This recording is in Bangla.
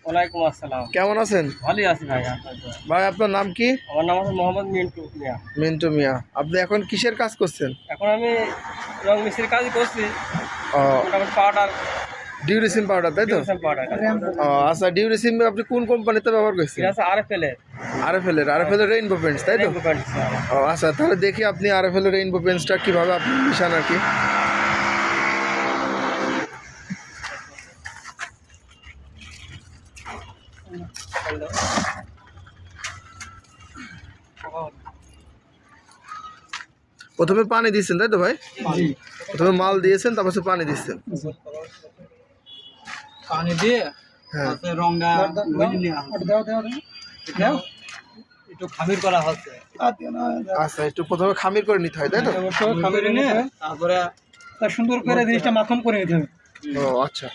ওয়ালাইকুম আসসালাম। কেমন আছেন? ভালোই আছি ভাই। ভাই আপনার নাম কি? আমার নাম হচ্ছে মোহাম্মদ মিন্টু মিয়া। মিন্টু মিয়া। আপনি এখন কিসের কাজ করছেন? এখন আমি রং মিস্ত্রির কাজই করছি, ও, মোটামুটি পাউডার ডিউরেসিন পাউডার তাই তো? পাউডার ও আচ্ছা, ডিউরেসিন আপনি কোন কোম্পানিতে ব্যবহার করছেন? এটা আছে আরএফএল এর আরএফএল এর রেইনবো পেন্টস তাই তো? ও আচ্ছা, তাহলে দেখি আপনি আরএফএল এর রেইনবো পেন্টসটা কিভাবে আপনি মিশান আর কি। প্রথমে পানি দিচ্ছেন তাই তো ভাই? প্রথমে মাল দিয়েছেন, তারপর পানি দিচ্ছেন। পানি দিয়ে হ্যাঁ, রংটা একটু খামির করা হচ্ছে। আচ্ছা, একটু প্রথমে খামির করে নিতে হয় তাই তো? খামির নিয়ে তারপরে সুন্দর করে জিনিসটা মাখন করে নিতে হবে। ও আচ্ছা।